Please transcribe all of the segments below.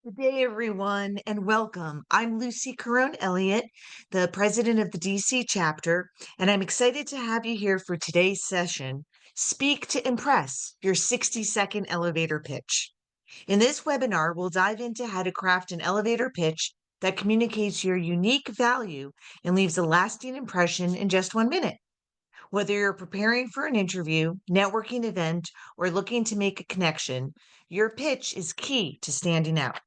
Good day, everyone, and welcome. I'm Lucy Carone Elliott, the president of the DC chapter, and I'm excited to have you here for today's session, Speak to Impress, your 60-second elevator pitch. In this webinar, we'll dive into how to craft an elevator pitch that communicates your unique value and leaves a lasting impression in just 1 minute. Whether you're preparing for an interview, networking event, or looking to make a connection, your pitch is key to standing out.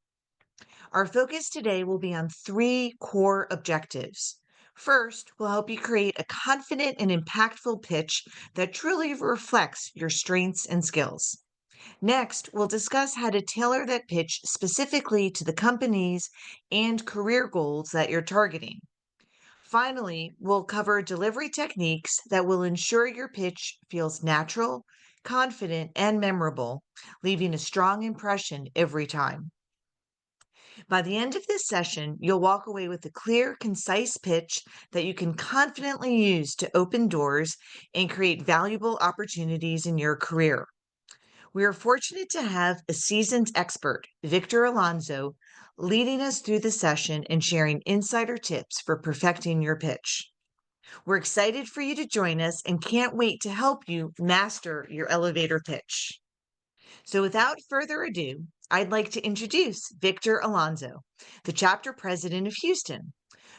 Our focus today will be on three core objectives. First, we'll help you create a confident and impactful pitch that truly reflects your strengths and skills. Next, we'll discuss how to tailor that pitch specifically to the companies and career goals that you're targeting. Finally, we'll cover delivery techniques that will ensure your pitch feels natural, confident, and memorable, leaving a strong impression every time. By the end of this session, you'll walk away with a clear, concise pitch that you can confidently use to open doors and create valuable opportunities in your career. We are fortunate to have a seasoned expert, Victor Alonso, leading us through the session and sharing insider tips for perfecting your pitch. We're excited for you to join us and can't wait to help you master your elevator pitch. So without further ado, I'd like to introduce Victor Alonso, the chapter president of Houston.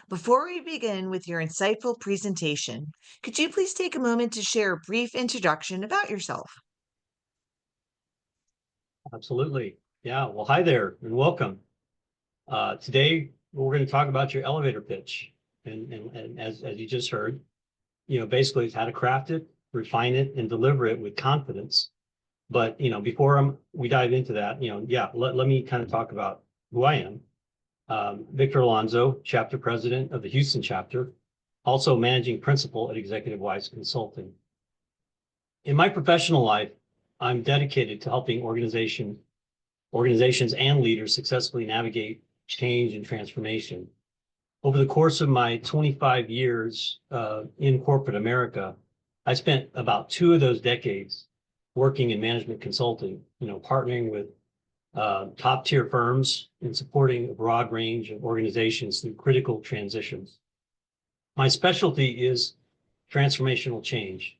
Before we begin with your insightful presentation, could you please take a moment to share a brief introduction about yourself? Absolutely. Yeah. Well, hi there and welcome. Today, we're going to talk about your elevator pitch. And as you just heard, basically it's how to craft it, refine it, and deliver it with confidence. But, before we dive into that, let me kind of talk about who I am. Victor Alonso, chapter president of the Houston chapter, also managing principal at Executive Wise Consulting. In my professional life, I'm dedicated to helping organizations and leaders successfully navigate change and transformation. Over the course of my 25 years in corporate America, I spent about 2 of those decades working in management consulting, partnering with top tier firms and supporting a broad range of organizations through critical transitions. My specialty is transformational change.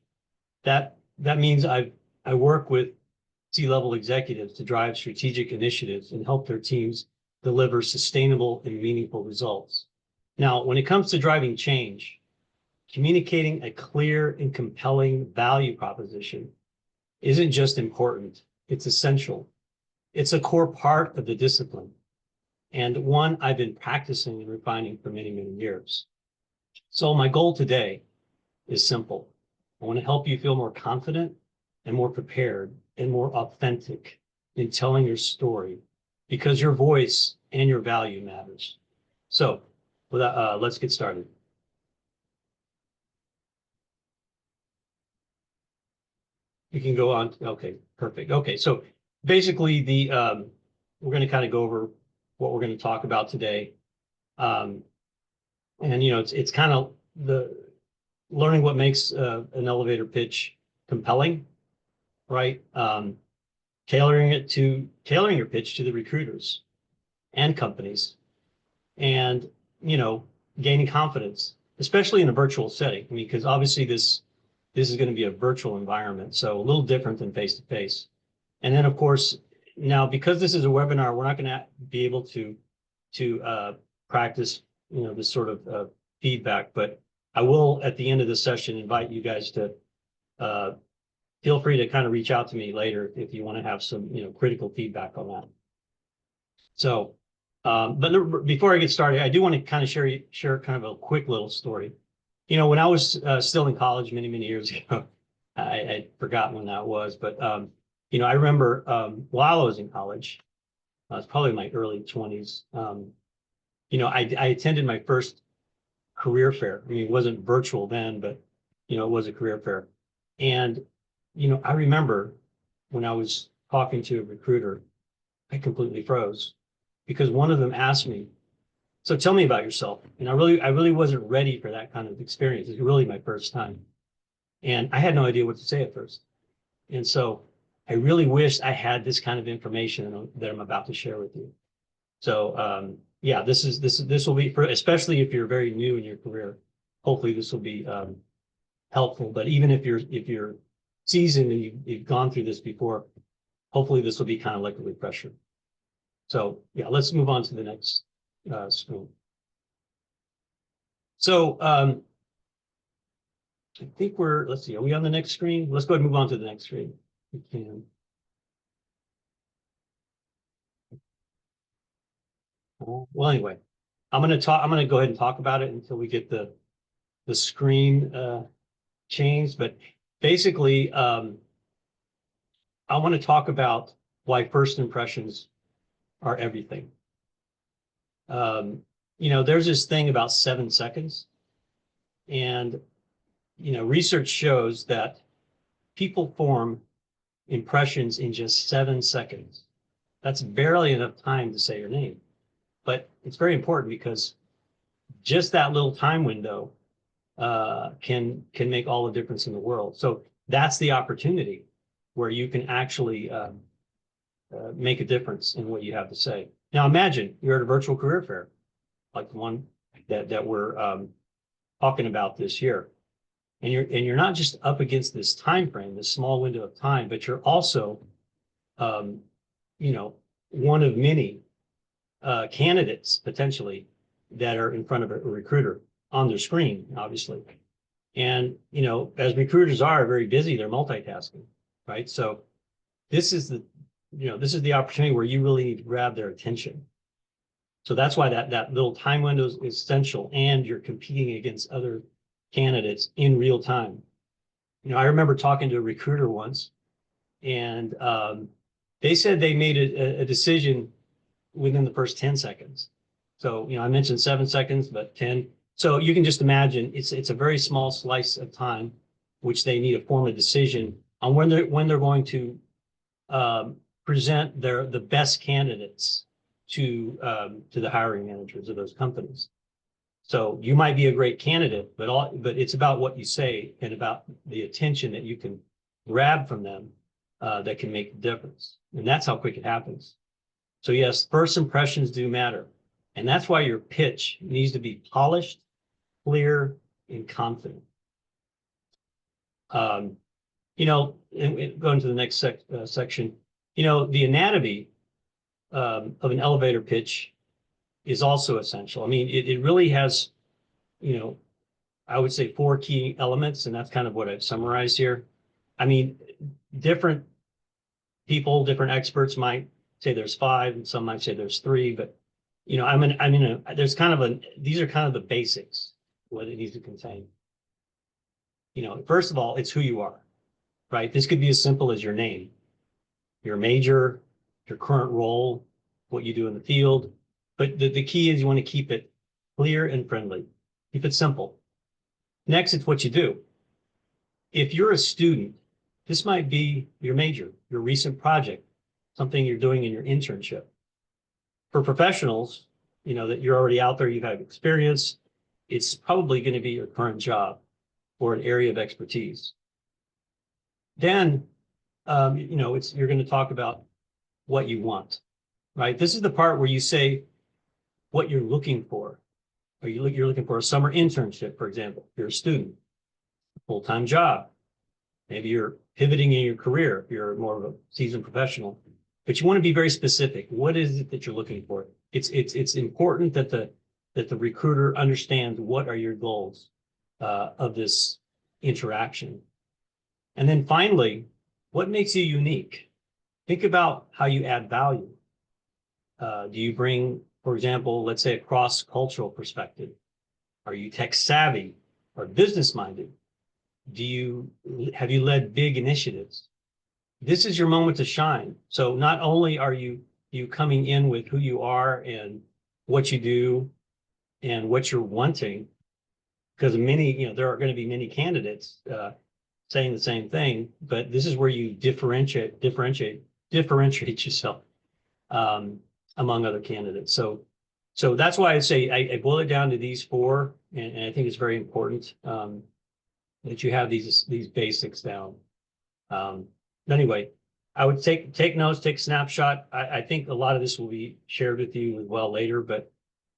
That means I work with C-level executives to drive strategic initiatives and help their teams deliver sustainable and meaningful results. Now, when it comes to driving change, communicating a clear and compelling value proposition isn't just important, it's essential. It's a core part of the discipline and one I've been practicing and refining for many, many years. So my goal today is simple. I want to help you feel more confident and more prepared and more authentic in telling your story because your voice and your value matters. So let's get started. You can go on. Okay, perfect. Okay, so basically we're going to kind of go over what we're going to talk about today. And it's kind of the learning what makes an elevator pitch compelling, right? Tailoring your pitch to the recruiters and companies, and gaining confidence, especially in a virtual setting. I mean, because obviously this is going to be a virtual environment, so a little different than face to face. And then, of course, now because this is a webinar, we're not going to be able to practice this sort of feedback, but I will at the end of the session invite you guys to feel free to kind of reach out to me later if you want to have some critical feedback on that. So but before I get started, I do want to kind of share kind of a quick little story. When I was still in college many years ago, I'd forgotten when that was, but I remember while I was in college, I was probably in my early 20s. I attended my first career fair. I mean, it wasn't virtual then, but it was a career fair. And I remember when I was talking to a recruiter, I completely froze because one of them asked me, "So tell me about yourself." And I really wasn't ready for that kind of experience. It's really my first time. And I had no idea what to say at first. And so I really wished I had this kind of information that I'm about to share with you. So yeah, this will be for, especially if you're very new in your career. Hopefully this will be helpful. But even if you're seasoned and you've gone through this before, hopefully this will be kind of like a refresher. So yeah, let's move on to the next screen. So I think let's see, are we on the next screen? Let's go ahead and move on to the next screen. We can. Well, anyway, I'm going to go ahead and talk about it until we get the screen changed. But basically, I want to talk about why first impressions are everything. There's this thing about 7 seconds, and research shows that people form impressions in just 7 seconds. That's barely enough time to say your name, but it's very important because just that little time window can make all the difference in the world. So that's the opportunity where you can actually make a difference in what you have to say. Now imagine you're at a virtual career fair, like the one that we're talking about this year, and you're not just up against this time frame, this small window of time, but you're also, um, you know, one of many candidates potentially that are in front of a recruiter on their screen, obviously. And as recruiters are very busy, they're multitasking, right? So this is the opportunity where you really need to grab their attention. So that's why that little time window is essential, and you're competing against other candidates in real time. I remember talking to a recruiter once, and they said they made a decision within the first 10 seconds. So, I mentioned 7 seconds, but 10. So you can just imagine it's a very small slice of time which they need to form a decision on when they're going to present the best candidates to the hiring managers of those companies. So you might be a great candidate, but it's about what you say and about the attention that you can grab from them that can make the difference. And that's how quick it happens. So yes, first impressions do matter. And that's why your pitch needs to be polished, clear, and confident. And going to the next section, the anatomy of an elevator pitch is also essential. I mean, it really has, I would say 4 key elements, and that's kind of what I've summarized here. I mean, different people, different experts might say there's 5, and some might say there's 3, but there's kind of these are kind of the basics, what it needs to contain. First of all, it's who you are, right? This could be as simple as your name, your major, your current role, what you do in the field. But the key is you want to keep it clear and friendly. Keep it simple. Next, it's what you do. If you're a student, this might be your major, your recent project, something you're doing in your internship. For professionals, that you're already out there, you've had experience, it's probably going to be your current job or an area of expertise. Then, you're going to talk about what you want, right? This is the part where you say what you're looking for. You're looking for a summer internship, for example. If you're a student, a full-time job. Maybe you're pivoting in your career if you're more of a seasoned professional. But you want to be very specific. What is it that you're looking for? It's important that the recruiter understands what are your goals of this interaction. And then finally, what makes you unique? Think about how you add value. Do you bring, for example, let's say a cross-cultural perspective? Are you tech savvy or business minded? Have you led big initiatives? This is your moment to shine. So not only are you coming in with who you are and what you do and what you're wanting, because there are going to be many candidates saying the same thing, but this is where you differentiate yourself among other candidates. So that's why I say I boil it down to these 4, and I think it's very important that you have these basics down. Anyway, I would take notes, take a snapshot. I think a lot of this will be shared with you as well later, but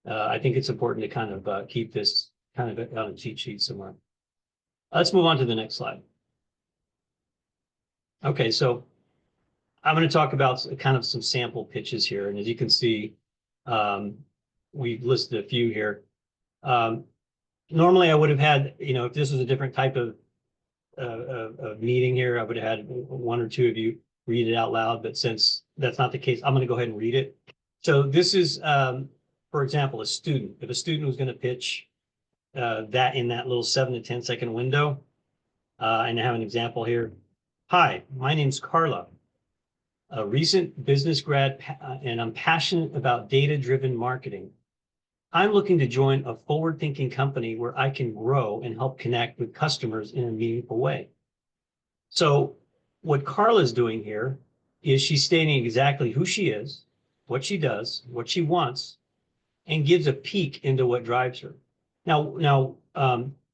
I think it's important to kind of keep this kind of on a cheat sheet somewhere. Let's move on to the next slide. Okay, so I'm going to talk about kind of some sample pitches here. And as you can see, we've listed a few here. Normally I would have had, if this was a different type of meeting here, I would have had one or two of you read it out loud. But since that's not the case, I'm going to go ahead and read it. So this is, for example, a student. If a student was going to pitch that in that little 7 to 10 second window, and I have an example here. Hi, my name's Carla, a recent business grad, and I'm passionate about data-driven marketing. I'm looking to join a forward-thinking company where I can grow and help connect with customers in a meaningful way. So what Carla's doing here is she's stating exactly who she is, what she does, what she wants, and gives a peek into what drives her. Now,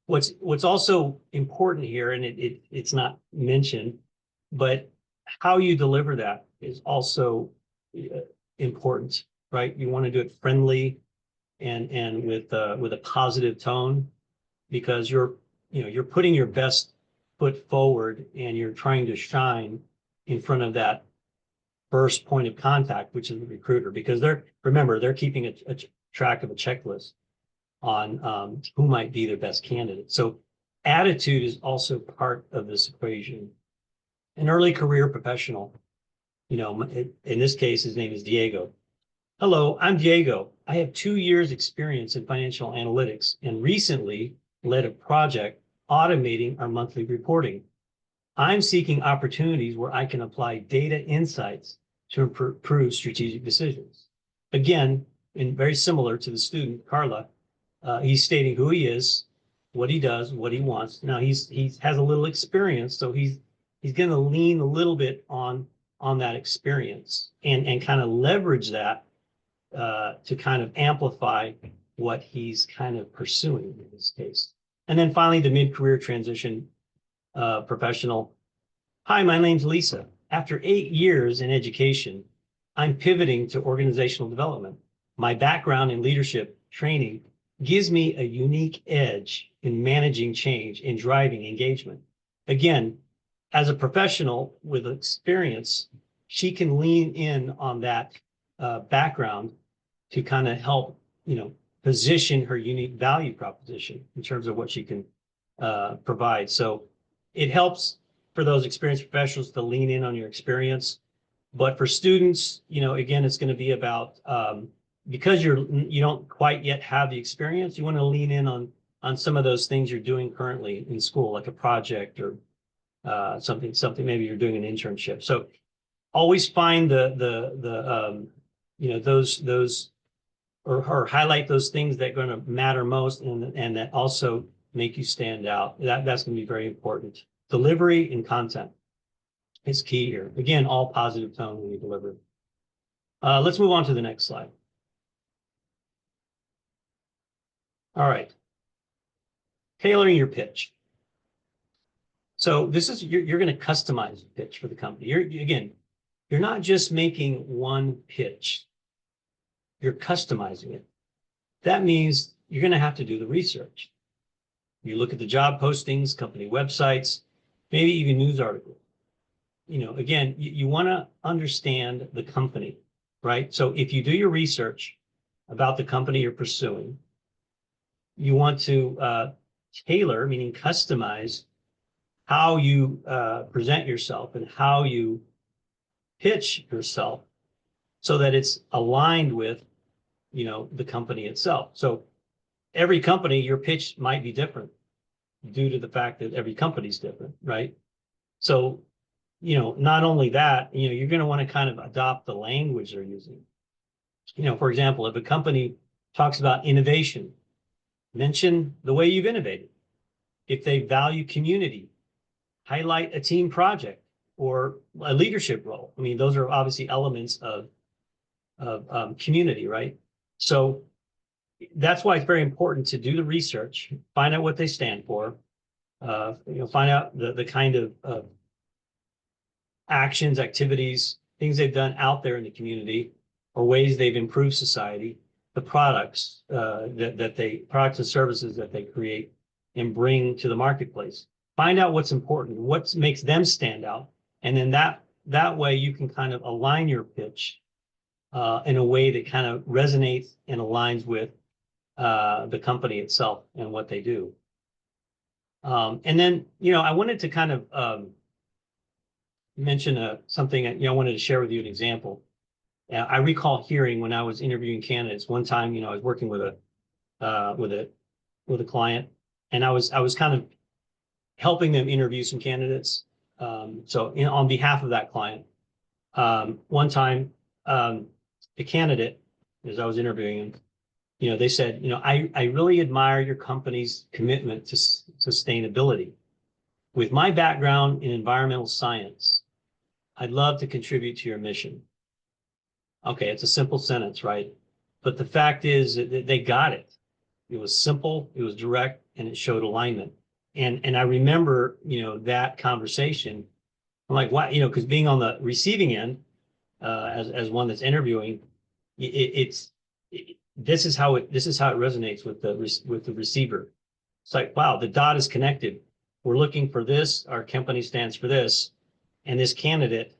what's also important here, and it's not mentioned, but how you deliver that is also important, right? You want to do it friendly and with a positive tone, because you're putting your best foot forward and you're trying to shine in front of that first point of contact, which is the recruiter, because they're keeping a track of a checklist on who might be their best candidate. So attitude is also part of this equation. An early career professional, in this case, his name is Diego. Hello, I'm Diego. I have 2 years experience in financial analytics and recently led a project automating our monthly reporting. I'm seeking opportunities where I can apply data insights to improve strategic decisions. Again, and very similar to the student, Carla, he's stating who he is, what he does, what he wants. Now he has a little experience, so he's going to lean a little bit on that experience and kind of leverage that to kind of amplify what he's kind of pursuing in this case. And then finally, the mid-career transition professional. Hi, my name's Lisa. After 8 years in education, I'm pivoting to organizational development. My background in leadership training gives me a unique edge in managing change and driving engagement. Again, as a professional with experience, she can lean in on that background to kind of help, position her unique value proposition in terms of what she can provide. So it helps for those experienced professionals to lean in on your experience. But for students, again, it's going to be about because you don't quite yet have the experience, you want to lean in on some of those things you're doing currently in school, like a project or something maybe you're doing an internship. So always find those or highlight those things that are going to matter most and that also make you stand out. That's going to be very important. Delivery and content is key here. Again, all positive tone when you deliver. Let's move on to the next slide. All right. Tailoring your pitch. So this is, you're going to customize the pitch for the company. You're not just making one pitch. You're customizing it. That means you're going to have to do the research. You look at the job postings, company websites, maybe even news articles. Again, you want to understand the company, right? So if you do your research about the company you're pursuing, you want to tailor, meaning customize, how you present yourself and how you pitch yourself so that it's aligned with, the company itself. So every company, your pitch might be different due to the fact that every company is different, right? So, not only that, you're going to want to kind of adopt the language they're using. For example, if a company talks about innovation, mention the way you've innovated. If they value community, highlight a team project or a leadership role. I mean, those are obviously elements of community, right? So that's why it's very important to do the research, find out what they stand for, find out the kind of actions, activities, things they've done out there in the community, or ways they've improved society, the products products and services that they create and bring to the marketplace. Find out what's important, what makes them stand out, and then that way you can kind of align your pitch in a way that kind of resonates and aligns with the company itself and what they do. And then, I wanted to kind of mention something. I wanted to share with you an example. I recall hearing when I was interviewing candidates one time. I was working with a client, and I was kind of helping them interview some candidates. So on behalf of that client, one time, the candidate, as I was interviewing him, they said, I really admire your company's commitment to sustainability. With my background in environmental science, I'd love to contribute to your mission. Okay, it's a simple sentence, right? But the fact is that they got it. It was simple, it was direct, and it showed alignment. And I remember, that conversation. I'm like, why? Because being on the receiving end, as one that's interviewing, this is how it resonates with the receiver. It's like, wow, the dot is connected. We're looking for this. Our company stands for this, and this candidate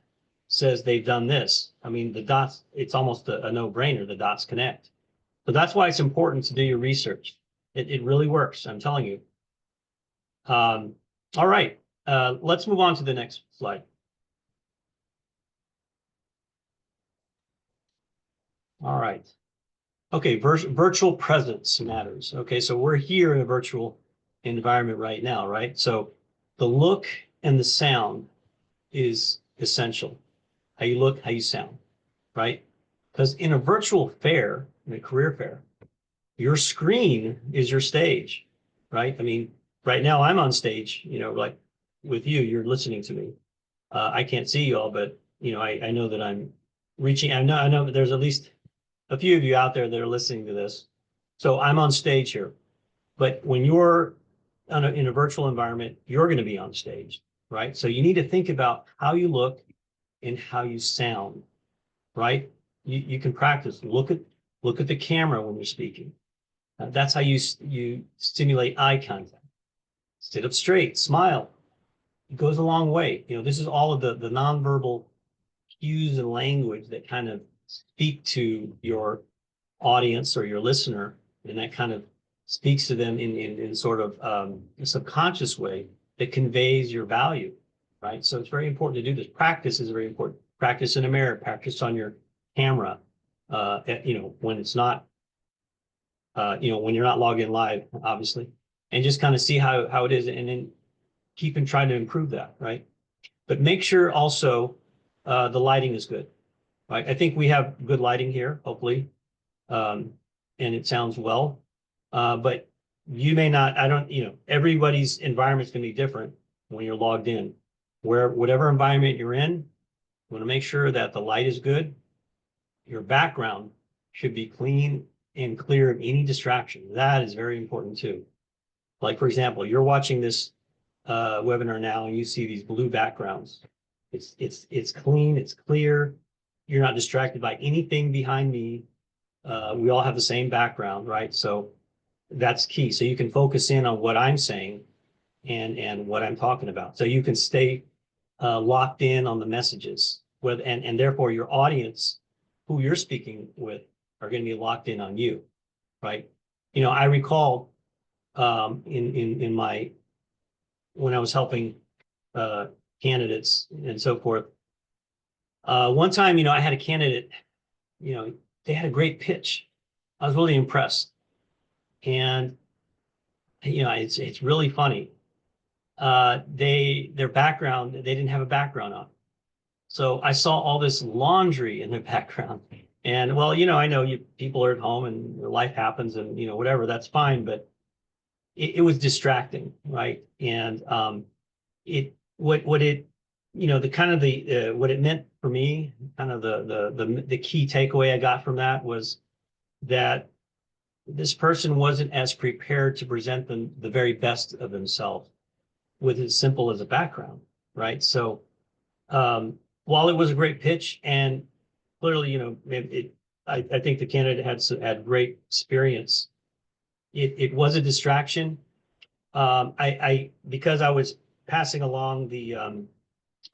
says they've done this. I mean, the dots. It's almost a no-brainer. The dots connect. So that's why it's important to do your research. It really works. I'm telling you. All right. Let's move on to the next slide. All right. Okay, virtual presence matters. Okay, so we're here in a virtual environment right now, right? So the look and the sound is essential. How you look, how you sound, right? Because in a virtual fair, in a career fair, your screen is your stage, right? I mean, right now I'm on stage, like with you, you're listening to me. I can't see you all, but I know that I'm reaching. I know that there's at least a few of you out there that are listening to this. So I'm on stage here. But when you're in a virtual environment, you're going to be on stage, right? So you need to think about how you look and how you sound, right? You can practice. Look at the camera when you're speaking. That's how you stimulate eye contact. Sit up straight, smile. It goes a long way. This is all of the nonverbal cues and language that kind of speak to your audience or your listener, and that kind of speaks to them in sort of a subconscious way that conveys your value, right? So it's very important to do this. Practice is very important. Practice in a mirror, practice on your camera, when it's not, when you're not logged in live, obviously, and just kind of see how it is, and then keep and try to improve that, right? But make sure also the lighting is good, right? I think we have good lighting here, hopefully, and it sounds well. But you may not, everybody's environment's gonna be different when you're logged in. Whatever environment you're in, you want to make sure that the light is good. Your background should be clean and clear of any distraction. That is very important too. Like, for example, you're watching this webinar now and you see these blue backgrounds. It's clean, it's clear. You're not distracted by anything behind me. We all have the same background, right? So that's key. So you can focus in on what I'm saying and what I'm talking about. So you can stay locked in on the messages, and therefore your audience, who you're speaking with, are going to be locked in on you, right? I recall in my when I was helping candidates and so forth. One time, I had a candidate, they had a great pitch. I was really impressed. And, it's really funny. Their background, they didn't have a background on. So I saw all this laundry in their background. And well, I know people are at home and life happens and, whatever, that's fine. But it was distracting, right? And what it the kind of the what it meant for me, kind of the key takeaway I got from that was that this person wasn't as prepared to present the very best of themselves with as simple as a background, right? So While it was a great pitch and clearly, I think the candidate had great experience. It was a distraction. Because I was passing along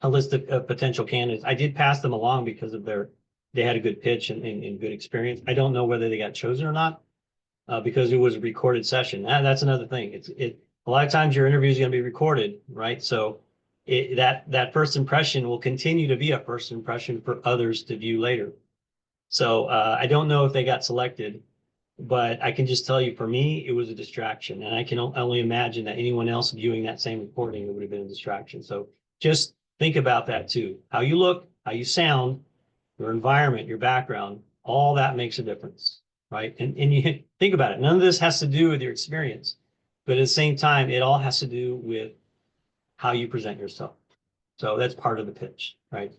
a list of potential candidates, I did pass them along because of they had a good pitch and good experience. I don't know whether they got chosen or not, because it was a recorded session. And that's another thing. A lot of times your interview is going to be recorded, right? So that first impression will continue to be a first impression for others to view later. So I don't know if they got selected, but I can just tell you, for me, it was a distraction. And I can only imagine that anyone else viewing that same recording, it would have been a distraction. So just think about that too. How you look, how you sound, your environment, your background, all that makes a difference, right? And you think about it. None of this has to do with your experience, but at the same time, it all has to do with how you present yourself. So that's part of the pitch, right?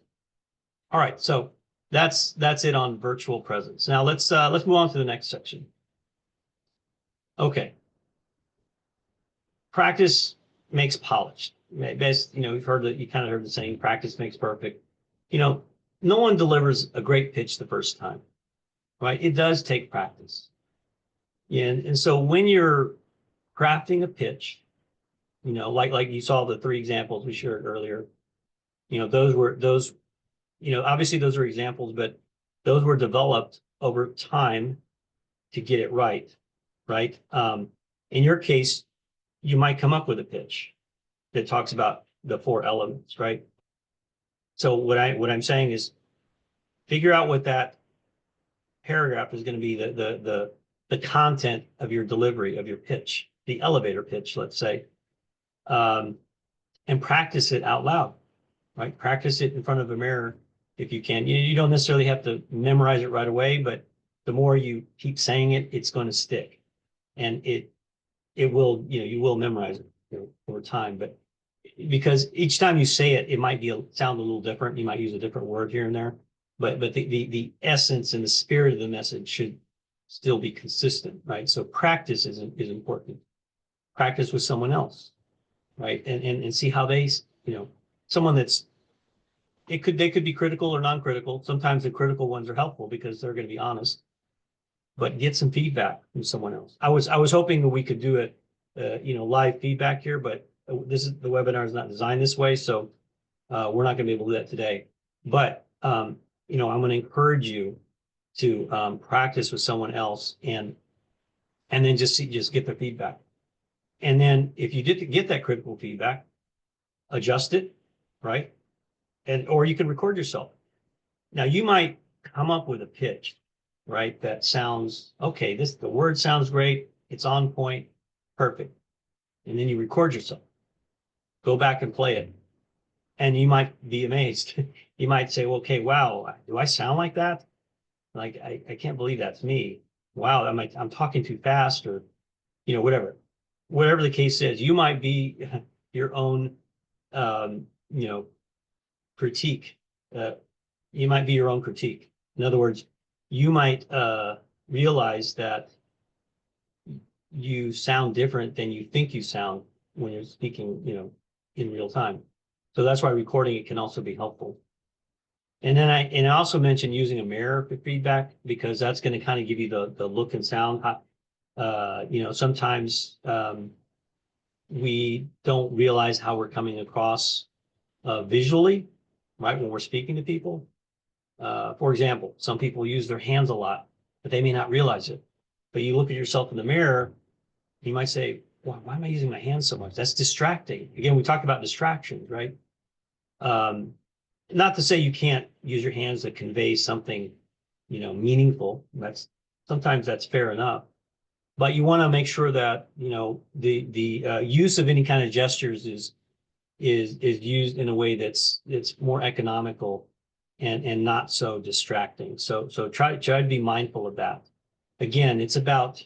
All right, so that's it on virtual presence. Now let's move on to the next section. Okay, practice makes polished. Best, you've heard you kind of heard the saying, practice makes perfect. No one delivers a great pitch the first time, right? It does take practice. And so when you're crafting a pitch, like you saw the three examples we shared earlier, obviously those are examples, but those were developed over time to get it right, right? In your case, you might come up with a pitch that talks about the four elements, right? So what I'm saying is figure out what that paragraph is going to be, the content of your delivery of your pitch, the elevator pitch, let's say, and practice it out loud, right? Practice it in front of a mirror if you can. You don't necessarily have to memorize it right away, but the more you keep saying it, it's going to stick, and it will, you will memorize it over time. But because each time you say it, it might sound a little different. You might use a different word here and there, but the essence and the spirit of the message should still be consistent, right? So practice is important. Practice with someone else, right? And see how someone they could be critical or non-critical. Sometimes the critical ones are helpful because they're going to be honest, but get some feedback from someone else. I was hoping that we could do it, live feedback here, but the webinar is not designed this way, so we're not going to be able to do that today. But I'm going to encourage you to practice with someone else and then just get their feedback. And then if you did get that critical feedback, adjust it, right? Or you can record yourself. Now you might come up with a pitch, right? That sounds okay. The word sounds great. It's on point, perfect. And then you record yourself. Go back and play it. And you might be amazed. You might say, well, okay, wow, do I sound like that? Like, I can't believe that's me. Wow, I'm talking too fast, or, whatever. Whatever the case is, you might be your own, critique. You might be your own critique. In other words, you might realize that you sound different than you think you sound when you're speaking, in real time. So that's why recording it can also be helpful. And then I also mentioned using a mirror for feedback, because that's going to kind of give you the look and sound. Sometimes we don't realize how we're coming across visually, right, when we're speaking to people. For example, some people use their hands a lot, but they may not realize it. But you look at yourself in the mirror, you might say, why am I using my hands so much? That's distracting. Again, we talked about distractions, right? Not to say you can't use your hands to convey something, meaningful. Sometimes that's fair enough. But you want to make sure that, the use of any kind of gestures is used in a way that's more economical and not so distracting. So try to be mindful of that. Again, it's about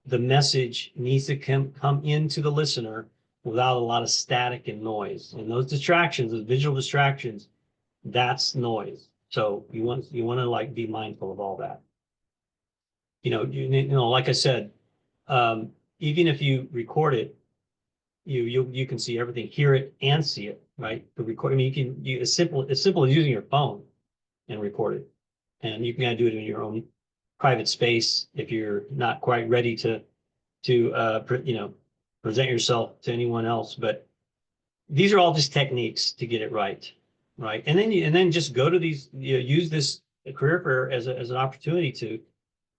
the message needs to come into the listener without a lot of static and noise. And those distractions, those visual distractions, that's noise. So you want to be mindful of all that. Like I said, even if you record it, you can see everything, hear it and see it, right? The record, I mean, you as simple as using your phone and record it. And you can kind of do it in your own private space if you're not quite ready to present yourself to anyone else. But these are all just techniques to get it right, right? And then just go to these, use this career fair as an opportunity to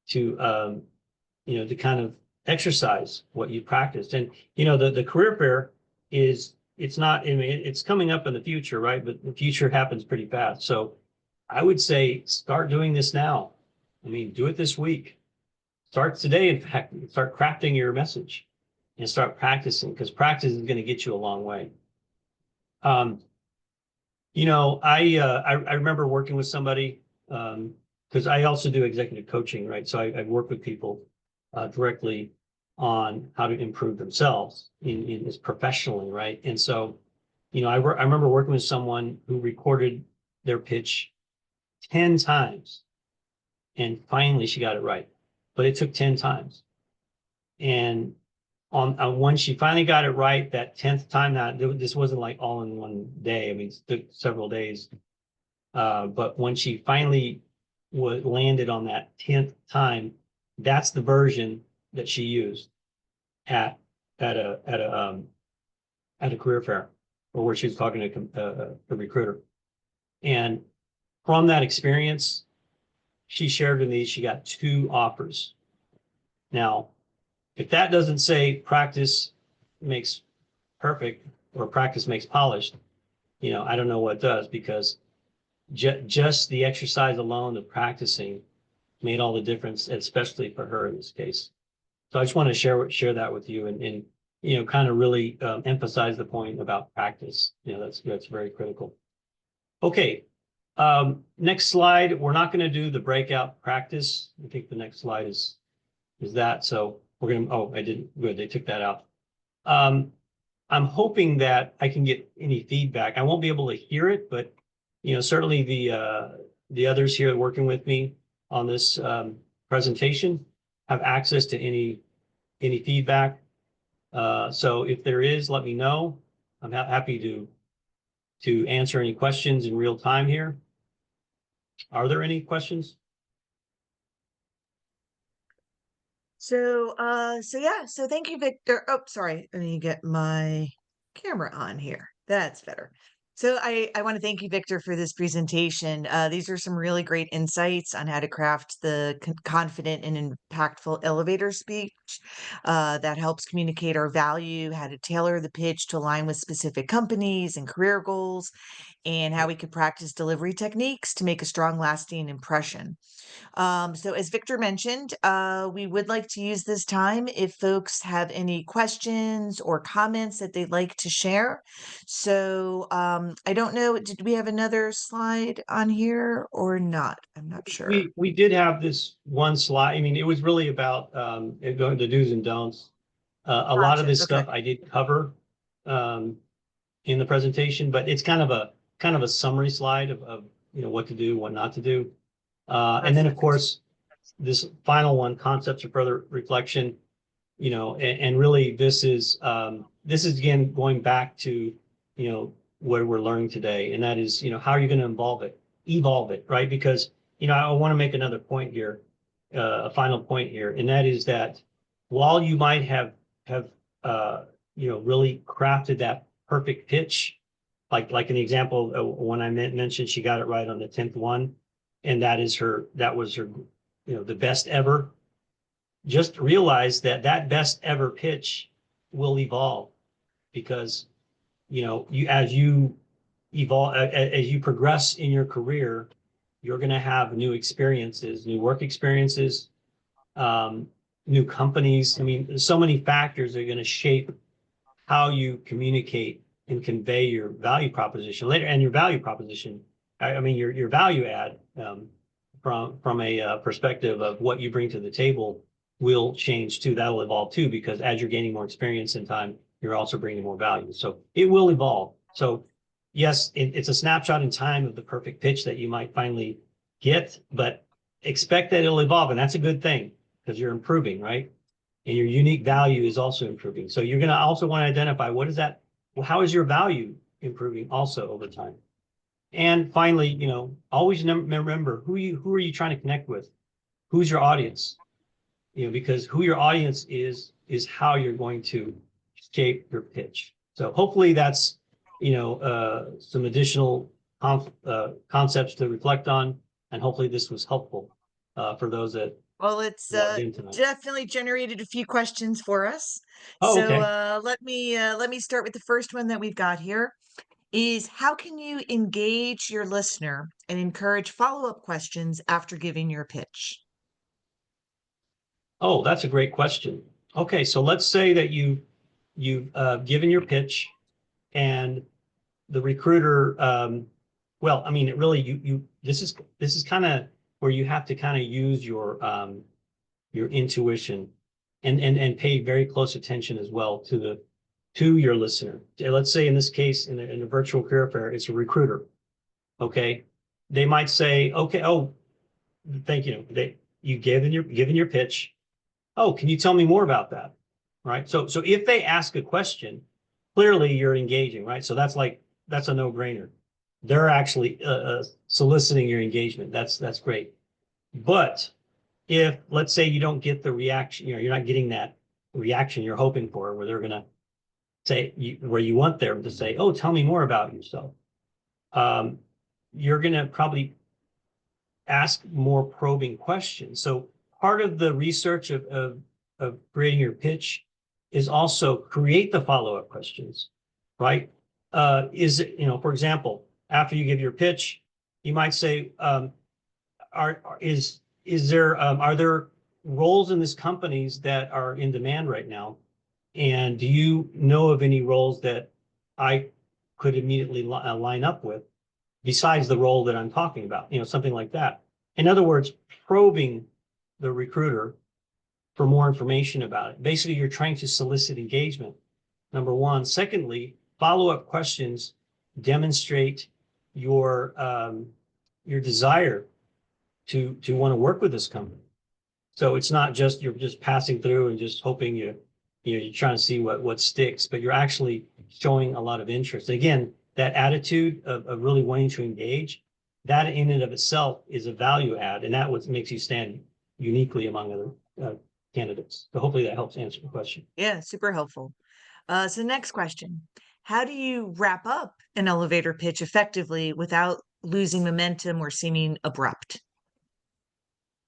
to kind of exercise what you practiced. And the career fair it's not, I mean, it's coming up in the future, right? But the future happens pretty fast. So I would say start doing this now. I mean, do it this week. Start today, in fact, start crafting your message and start practicing, because practice is going to get you a long way. Um, I remember working with somebody, because I also do executive coaching, right? So I work with people directly on how to improve themselves in this professionally, right? And so, I remember working with someone who recorded their pitch 10 times, and finally she got it right, but it took 10 times. And on when she finally got it right, that 10th time, this wasn't like all in one day. I mean, it took several days. But when she finally landed on that 10th time, that's the version that she used at at a at a at a career fair, or where she was talking to a recruiter. And from that experience, she shared with me she got 2 offers. Now, if that doesn't say practice makes perfect or practice makes polished, I don't know what does, because just the exercise alone, the practicing, made all the difference, especially for her in this case. So I just want to share that with you, and kind of really emphasize the point about practice. That's very critical. Okay, next slide. We're not going to do the breakout practice. I think the next slide is that. So we're going to. Oh, I didn't. Good, they took that out. I'm hoping that I can get any feedback. I won't be able to hear it, but certainly the others here working with me on this presentation have access to any feedback. So if there is, let me know. I'm happy to answer any questions in real time here. Are there any questions? So thank you, Victor. Oh, sorry. Let me get my camera on here. That's better. So I want to thank you, Victor, for this presentation. These are some really great insights on how to craft the confident and impactful elevator speech that helps communicate our value, how to tailor the pitch to align with specific companies and career goals, and how we could practice delivery techniques to make a strong, lasting impression. So as Victor mentioned, we would like to use this time if folks have any questions or comments that they'd like to share. So I don't know, did we have another slide on here or not? I'm not sure. We did have this one slide. I mean, it was really about going to do's and don'ts. A lot of Gotcha. this Okay. stuff I did cover in the presentation, but it's kind of a summary slide of what to do, what not to do. And then of Perfect. course, this final one, concepts for further reflection, and really this is again going back to what we're learning today, and that is how are you going to evolve it, right? Because I want to make another point here, a final point here, and that is that while you might have really crafted that perfect pitch, like in the example when I mentioned she got it right on the 10th one, and that was her the best ever. Just realize that best ever pitch will evolve, because as you evolve, as you progress in your career, you're going to have new experiences, new work experiences, um, new companies. I mean, so many factors are going to shape how you communicate and convey your value proposition later. And your value proposition, I mean, your value add, from a perspective of what you bring to the table, will change too. That'll evolve too, because as you're gaining more experience in time, you're also bringing more value. So it will evolve. So yes, it's a snapshot in time of the perfect pitch that you might finally get, but expect that it'll evolve. And that's a good thing, because you're improving, right? and your unique value is also improving. So you're going to also want to identify what is that, well, how is your value improving also over time? And finally, always remember who are you trying to connect with? Who's your audience? Because who your audience is how you're going to shape your pitch. So hopefully that's, some additional concepts to reflect on, and hopefully this was helpful for those that Well, it's logged in tonight. definitely generated a few questions for us. Oh, So okay. let me start with the first one that we've got here. Is how can you engage your listener and encourage follow-up questions after giving your pitch? Oh, that's a great question. Okay, so let's say that you've given your pitch, and the recruiter, well, I mean, it really this is kind of where you have to kind of use your intuition, and pay very close attention as well to your listener. Let's say in this case, in a virtual career fair, it's a recruiter. Okay, they might say, okay, oh, thank you. You given your pitch. Oh, can you tell me more about that? Right. So if they ask a question, clearly you're engaging, right? So that's a no-brainer. They're actually soliciting your engagement. That's great. But if, let's say, you don't get the reaction, you're not getting that reaction you're hoping for, where they're gonna say where you want them to say, "Oh, tell me more about yourself." Um, you're gonna probably ask more probing questions. So part of the research of creating your pitch is also create the follow-up questions, right? Is it, for example, after you give your pitch, you might say, are there roles in this companies that are in demand right now? And do you know of any roles that I could immediately line up with besides the role that I'm talking about? Something like that. In other words, probing the recruiter for more information about it. Basically, you're trying to solicit engagement, number one. Secondly, follow-up questions demonstrate your desire to want to work with this company. So it's not just you're just passing through and just hoping you're trying to see what sticks, but you're actually showing a lot of interest. Again, that attitude of really wanting to engage, that in and of itself is a value add, and that what makes you stand uniquely among other candidates. So hopefully that helps answer the question. Yeah, super helpful. So next question. How do you wrap up an elevator pitch effectively without losing momentum or seeming abrupt?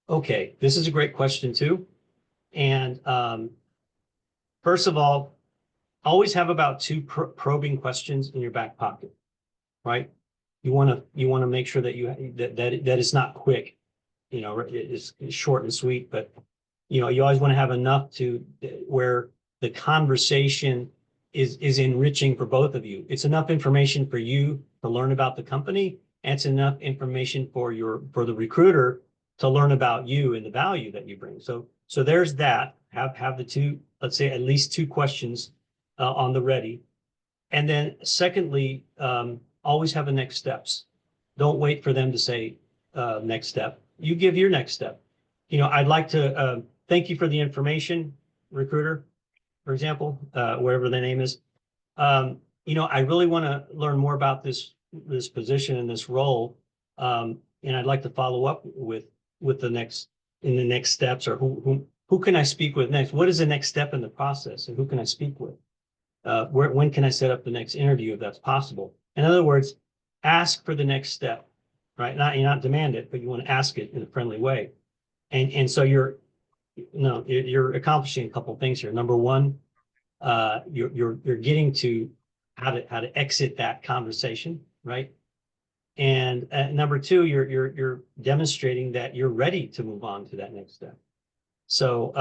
Okay, this is a great question too. And first of all, always have about two probing questions in your back pocket, right? You want to make sure that that it's not quick, it's short and sweet, but you always want to have enough to where the conversation is enriching for both of you. It's enough information for you to learn about the company, and it's enough information for the recruiter to learn about you and the value that you bring. So there's that. Have the two, let's say at least two questions on the ready. And then secondly, always have the next steps. Don't wait for them to say next step. You give your next step. I'd like to thank you for the information, recruiter, for example, whatever the name is. I really want to learn more about this position and this role, and I'd like to follow up with the next steps, or who can I speak with next? What is the next step in the process, and who can I speak with? When can I set up the next interview if that's possible? In other words, ask for the next step, right? You're not demand it, but you want to ask it in a friendly way. And so you're accomplishing a couple of things here. Number one, you're getting to how to exit that conversation, right? And number two, you're demonstrating that you're ready to move on to that next step. So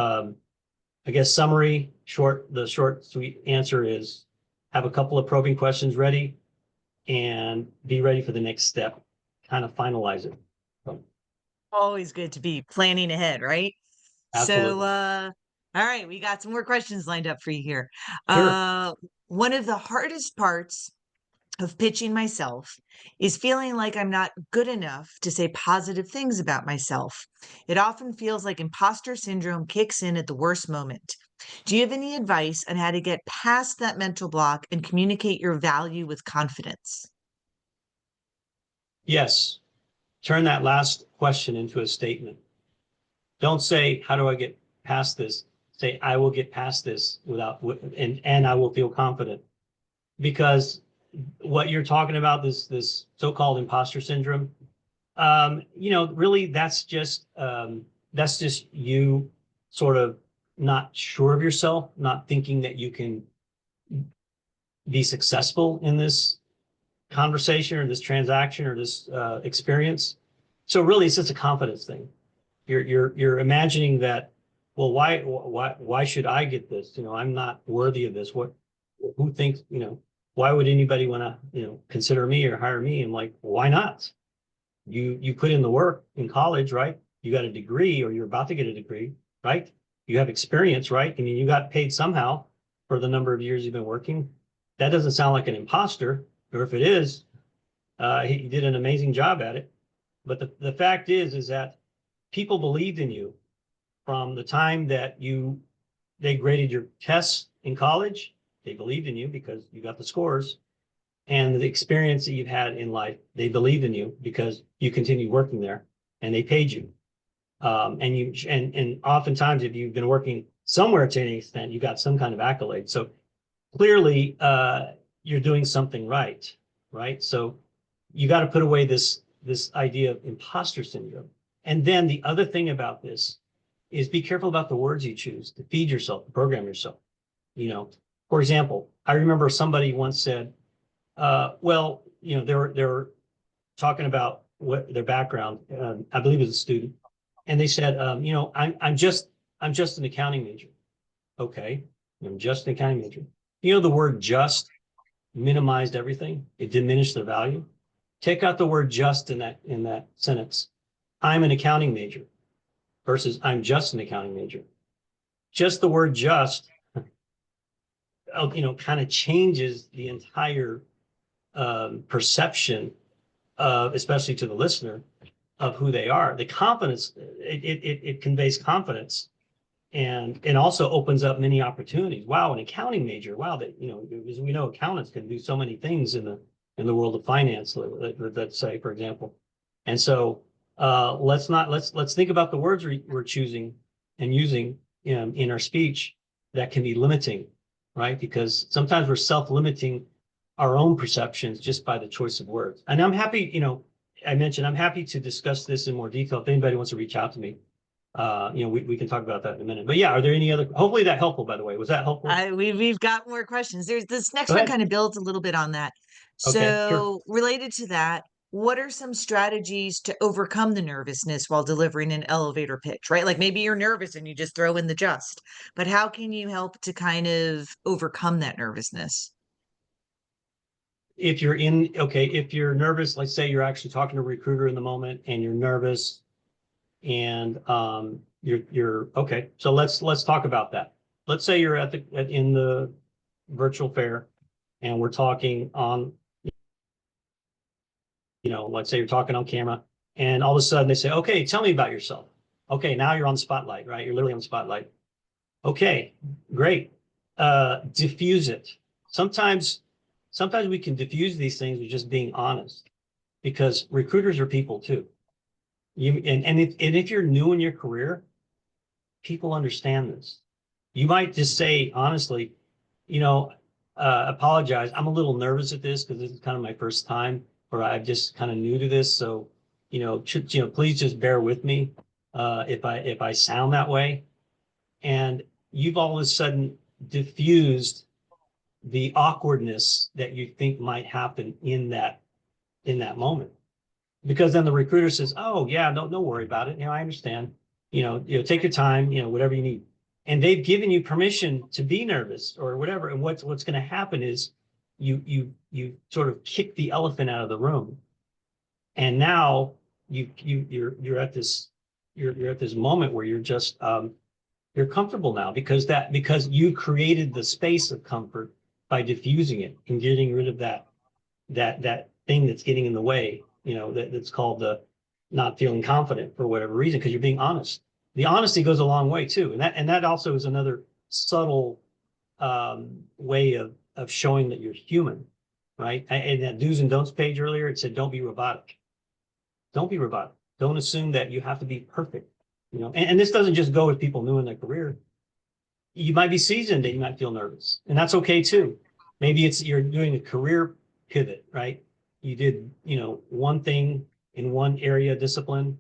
I guess the short, sweet answer is have a couple of probing questions ready and be ready for the next step, kind of finalize it. So, Always good to be planning ahead, right? So, absolutely. all right, we got some more questions lined up for you here. Sure. Uh, one of the hardest parts of pitching myself is feeling like I'm not good enough to say positive things about myself. It often feels like imposter syndrome kicks in at the worst moment. Do you have any advice on how to get past that mental block and communicate your value with confidence? Yes. Turn that last question into a statement. Don't say, how do I get past this? Say, I will get past this without, and I will feel confident. Because what you're talking about, this so-called imposter syndrome, really that's just you sort of not sure of yourself, not thinking that you can be successful in this conversation or this transaction or this experience. So really, it's just a confidence thing. You're imagining that, well, why should I get this? I'm not worthy of this. Who thinks, why would anybody want to, consider me or hire me? I'm like, why not? You put in the work in college, right? You got a degree or you're about to get a degree, right? You have experience, right? I mean, you got paid somehow for the number of years you've been working. That doesn't sound like an imposter, or if it is, he did an amazing job at it. But the fact is that people believed in you from the time that they graded your tests in college. They believed in you because you got the scores, and the experience that you've had in life. They believed in you because you continued working there, and they paid you. And oftentimes, if you've been working somewhere to any extent, you got some kind of accolade. So clearly, you're doing something right, right? So you got to put away this idea of imposter syndrome. And then the other thing about this is be careful about the words you choose to feed yourself, to program yourself. For example, I remember somebody once said, well, they were talking about what their background. I believe as a student, and they said, I'm just an accounting major. Okay, I'm just an accounting major. The word "just" minimized everything. It diminished their value. Take out the word "just" in that sentence. I'm an accounting major versus I'm just an accounting major. Just the word "just," kind of changes the entire perception of, especially to the listener, of who they are. The confidence, it conveys confidence, and also opens up many opportunities. Wow, an accounting major. Wow, as we know, accountants can do so many things in the world of finance. Let's say, for example. And so let's think about the words we're choosing and using in our speech that can be limiting, right? Because sometimes we're self-limiting our own perceptions just by the choice of words. And I'm happy, I mentioned I'm happy to discuss this in more detail if anybody wants to reach out to me. We can talk about that in a minute. But yeah, are there any other? Hopefully that helpful. By the way, was that helpful? We've got more questions. There's this next Go one ahead. kind of builds a little bit on that. Okay, sure. So related to that, what are some strategies to overcome the nervousness while delivering an elevator pitch, right? Like maybe you're nervous and you just throw in the just, but how can you help to kind of overcome that nervousness? If you're nervous, let's say you're actually talking to a recruiter in the moment and you're nervous, and you're okay. So let's talk about that. Let's say you're in the virtual fair, and we're talking on, let's say you're talking on camera, and all of a sudden they say, okay, tell me about yourself. Okay, now you're on the spotlight, right? You're literally on the spotlight. Okay, great. Diffuse it. Sometimes, sometimes we can diffuse these things with just being honest, because recruiters are people too. And if you're new in your career, people understand this. You might just say honestly, you know, apologize. I'm a little nervous at this because this is kind of my first time, or I'm just kind of new to this. So, please just bear with me if I sound that way. And you've all of a sudden diffused the awkwardness that you think might happen in that moment. Because then the recruiter says, "Oh yeah, no, don't worry about it. I understand. Take your time. Whatever you need." And they've given you permission to be nervous or whatever. And what's going to happen is you sort of kick the elephant out of the room, and now you're at this moment where you're comfortable now because you created the space of comfort by diffusing it and getting rid of that thing that's getting in the way, that's called the not feeling confident for whatever reason, because you're being honest. The honesty goes a long way too. And that also is another subtle way of showing that you're human, right? And that do's and don'ts page earlier, it said, don't be robotic. Don't be robotic. Don't assume that you have to be perfect, you know, and this doesn't just go with people new in their career. You might be seasoned and you might feel nervous, and that's okay too. Maybe it's you're doing a career pivot, right? You did, you know, one thing in one area discipline,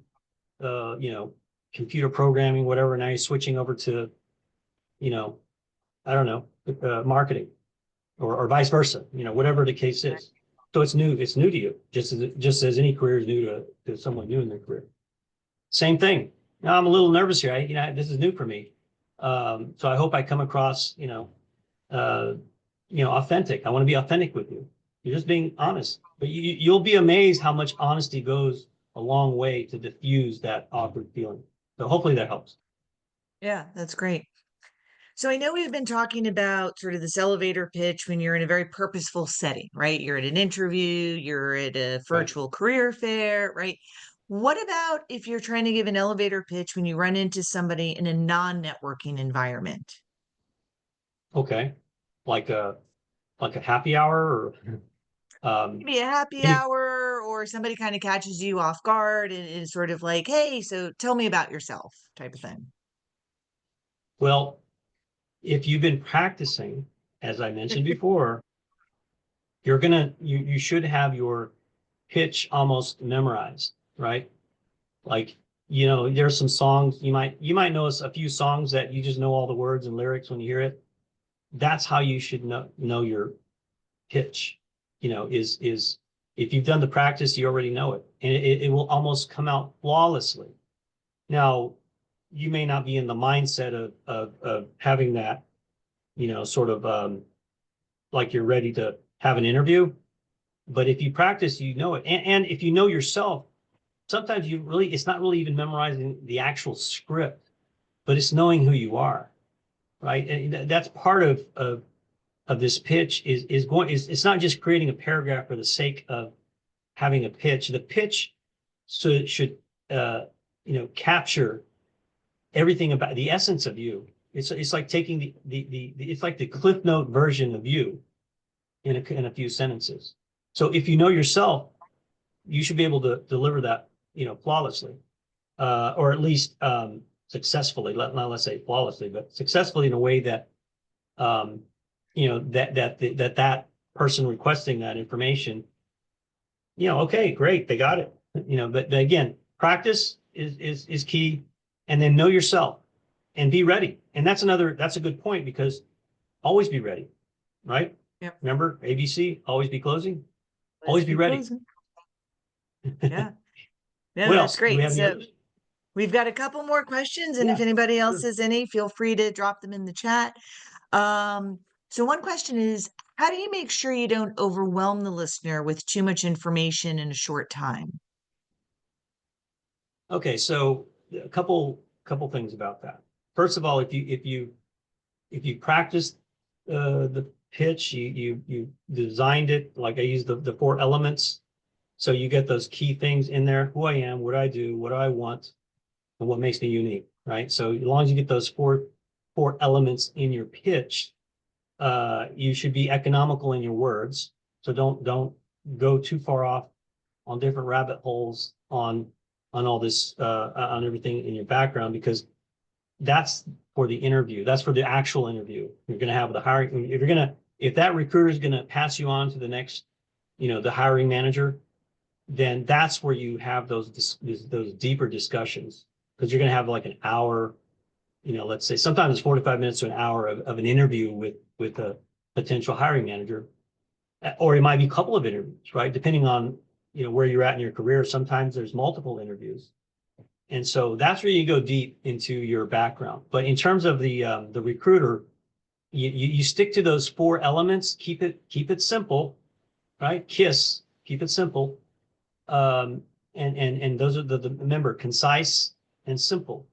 you know, computer programming, whatever. Now you're switching over to, you know, I don't know, marketing or vice versa, you know, whatever the case is. So it's new to you, just as any career is new to someone new in their career. Same thing. Now I'm a little nervous here. You know, this is new for me. So I hope I come across, uh, authentic. I want to be authentic with you. You're just being honest, but you'll be amazed how much honesty goes a long way to diffuse that awkward feeling. So hopefully that helps. Yeah, that's great. So I know we've been talking about sort of this elevator pitch when you're in a very purposeful setting, right? You're at an interview, you're at a Right. virtual career fair, right? What about if you're trying to give an elevator pitch when you run into somebody in a non-networking environment? Okay. Like a happy hour or um, Maybe a happy any, hour or somebody kind of catches you off guard and is sort of like, hey, so tell me about yourself type of thing. well, if you've been practicing, as I mentioned before, you should have your pitch almost memorized, right? Like, you know, there's some songs you might know a few songs that you just know all the words and lyrics when you hear it. That's how you should know your pitch. You know, is if you've done the practice, you already know it, and it will almost come out flawlessly. Now, you may not be in the mindset of having that, you know, sort of like you're ready to have an interview. But if you practice, you know it. And if you know yourself, sometimes it's not really even memorizing the actual script, but it's knowing who you are, right? And that's part of this pitch is it's not just creating a paragraph for the sake of having a pitch. The pitch should capture everything about the essence of you. It's like taking the it's like the Cliff Note version of you in a few sentences. So if you know yourself, you should be able to deliver that, you know, flawlessly, or at least successfully. Let's say flawlessly, but successfully in a way that that person requesting that information, you know, okay, great, they got it. You know, but again, practice is key, and then know yourself and be ready. And that's a good point because always be ready, right? Yep. Remember ABC, always be closing, Let's always be be ready. closing. Yeah. Yeah, What that's else? Do we great. have any So others? we've got a couple more questions, and if Yeah, anybody else sure. has any, feel free to drop them in the chat. Um, so one question is, how do you make sure you don't overwhelm the listener with too much information in a short time? Okay, so a couple things about that. First of all, if you practice the pitch, you designed it like I used the four elements, so you get those key things in there: who I am, what I do, what I want, and what makes me unique, right? So as long as you get those four elements in your pitch, you should be economical in your words. So don't go too far off on different rabbit holes on all this on everything in your background, because that's for the interview. That's for the actual interview. You're going to have the hiring. If that recruiter is going to pass you on to the next, you know, the hiring manager, then that's where you have those deeper discussions, because you're going to have like an hour, you know, let's say sometimes it's 45 minutes to an hour of an interview with a potential hiring manager, or it might be a couple of interviews, right? Depending on, you know, where you're at in your career. Sometimes there's multiple interviews. And so that's where you go deep into your background. But in terms of the recruiter, you stick to those four elements. Keep it simple, right? Keep it simple. Um, and those are remember, concise and simple.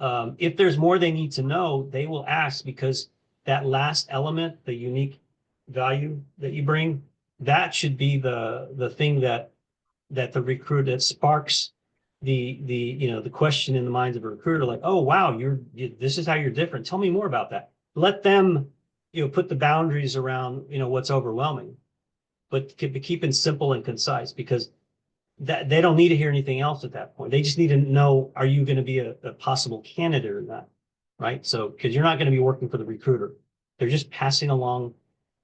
If there's more they need to know, they will ask, because that last element, the unique value that you bring, that should be the thing that the recruiter, that sparks the question in the minds of a recruiter, like, oh wow, this is how you're different, tell me more about that. let them, put the boundaries around, what's overwhelming, but keep it simple and concise, because that they don't need to hear anything else at that point. They just need to know, are you going to be a possible candidate or not? Right. So, because you're not going to be working for the recruiter. They're just passing along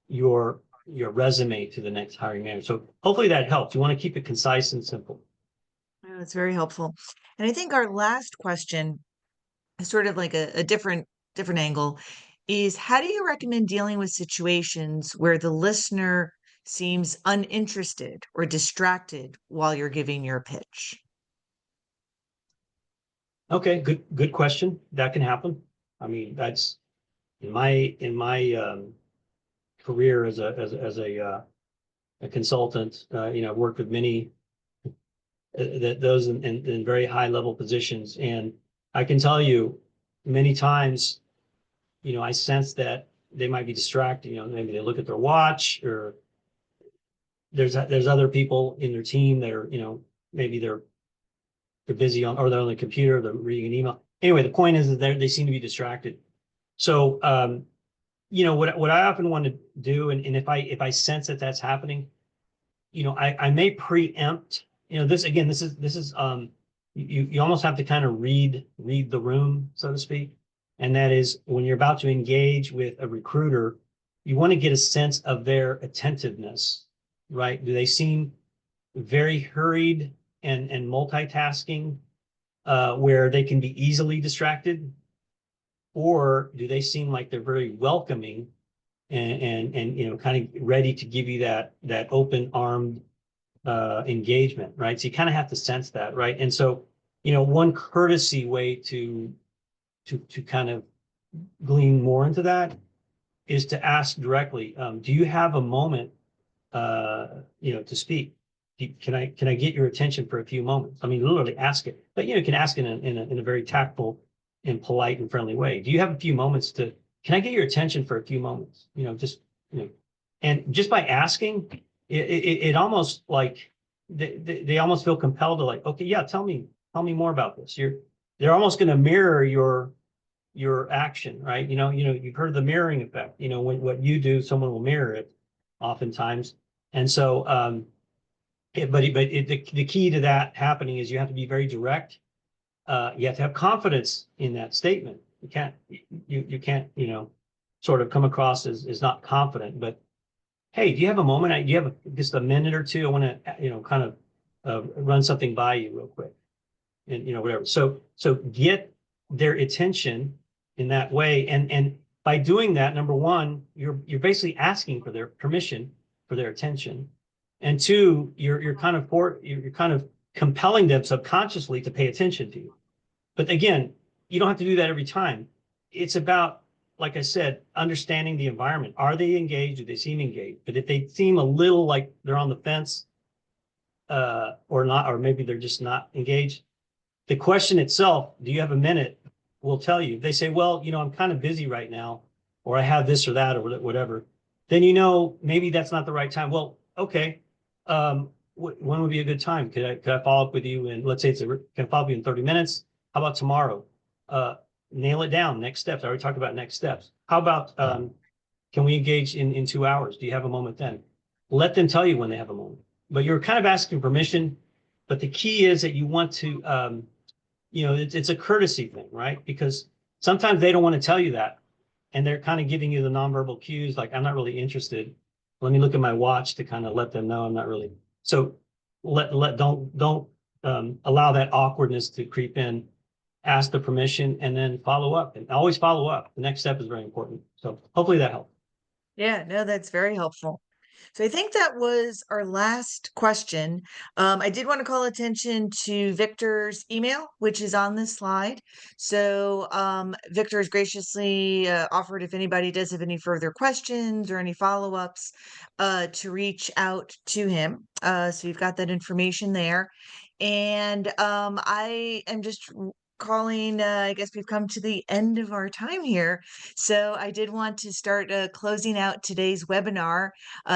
your resume to the next hiring manager. So hopefully that helps. You want to keep it concise and simple. Oh, that's very helpful. And I think our last question is sort of like a different angle is how do you recommend dealing with situations where the listener seems uninterested or distracted while you're giving your pitch? Okay, good question. That can happen. I mean, that's in my career a consultant. I've worked with many those in very high level positions, and I can tell you many times, I sense that they might be distracted. Maybe they look at their watch, or there's other people in their team that are, maybe they're busy on, or they're on the computer, they're reading an email. Anyway, the point is that they seem to be distracted. So, what I often want to do, and if I sense that that's happening, I may preempt, this is you almost have to kind of read the room, so to speak. And that is, when you're about to engage with a recruiter, you want to get a sense of their attentiveness, right? Do they seem very hurried and multitasking, where they can be easily distracted? Or do they seem like they're very welcoming and kind of ready to give you that open armed engagement, right? So you kind of have to sense that, right? And so, one courtesy way to kind of glean more into that is to ask directly, do you have a moment, to speak? Can I get your attention for a few moments? I mean, literally ask it, but you can ask it in a very tactful and polite and friendly way. Do you have a few moments can I get your attention for a few moments? You know, and just by asking, it almost like they almost feel compelled to, like, okay, yeah, tell me more about this. They're almost going to mirror your action, right? You've heard of the mirroring effect. When what you do, someone will mirror it oftentimes. And so, the key to that happening is you have to be very direct. You have to have confidence in that statement. You can't, sort of come across as not confident. But hey, do you have a moment? Do you have just a minute or two? I want to, kind of run something by you real quick, and whatever. So get their attention in that way, and by doing that, number one, you're basically asking for their permission, for their attention, and two, you're kind of compelling them subconsciously to pay attention to you. But again, you don't have to do that every time. It's about, like I said, understanding the environment. Are they engaged? Do they seem engaged? But if they seem a little like they're on the fence, or not, or maybe they're just not engaged, the question itself, do you have a minute, will tell you. If they say, well, I'm kind of busy right now, or I have this or that, or whatever, then maybe that's not the right time. Well, okay. When would be a good time? Could I follow up with you? And let's say can I follow up with you in 30 minutes? How about tomorrow? Nail it down. Next steps. I already talked about next steps. How about, can we engage in 2 hours? Do you have a moment then? Let them tell you when they have a moment. But you're kind of asking permission. But the key is that you want to, it's a courtesy thing, right? Because sometimes they don't want to tell you that. And they're kind of giving you the nonverbal cues, like, I'm not really interested. Let me look at my watch to kind of let them know I'm not really. So don't allow that awkwardness to creep in. Ask the permission and then follow up, and always follow up. The next step is very important. So hopefully that helps. Yeah, no, that's very helpful. So I think that was our last question. I did want to call attention to Victor's email, which is on this slide. So Victor has graciously offered, if anybody does have any further questions or any follow-ups, to reach out to him. So you've got that information there. And I am just calling, I guess we've come to the end of our time here. So I did want to start closing out today's webinar,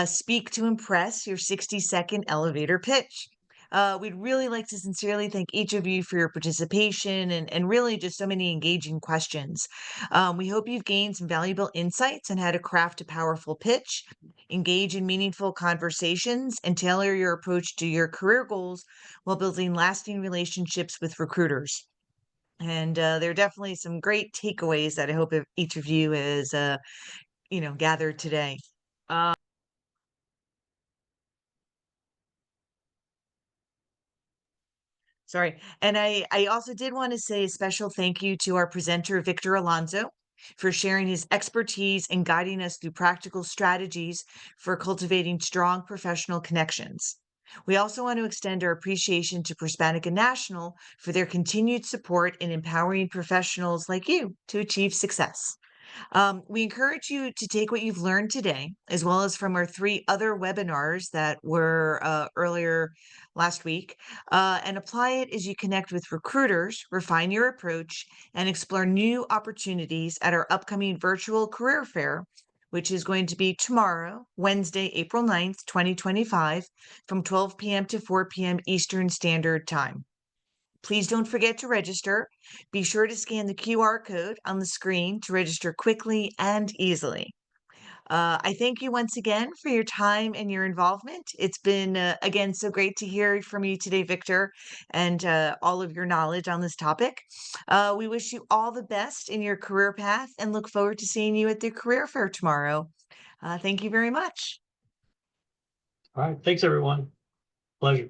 Speak to Impress, your 60-second elevator pitch. We'd really like to sincerely thank each of you for your participation and really just so many engaging questions. We hope you've gained some valuable insights on how to craft a powerful pitch, engage in meaningful conversations, and tailor your approach to your career goals while building lasting relationships with recruiters. And there are definitely some great takeaways that I hope each of you has, gathered today. Uh, Sorry. And I also did want to say a special thank you to our presenter, Victor Alonso, for sharing his expertise and guiding us through practical strategies for cultivating strong professional connections. We also want to extend our appreciation to Prospanica National for their continued support in empowering professionals like you to achieve success. We encourage you to take what you've learned today, as well as from our three other webinars that were earlier last week, and apply it as you connect with recruiters, refine your approach, and explore new opportunities at our upcoming virtual career fair, which is going to be tomorrow, Wednesday, April 9th, 2025, from 12 p.m. to 4 p.m. Eastern Standard Time. Please don't forget to register. Be sure to scan the QR code on the screen to register quickly and easily. I thank you once again for your time and your involvement. It's been, again, so great to hear from you today, Victor, and all of your knowledge on this topic. We wish you all the best in your career path and look forward to seeing you at the career fair tomorrow. Thank you very much. All right. Thanks, everyone. Pleasure.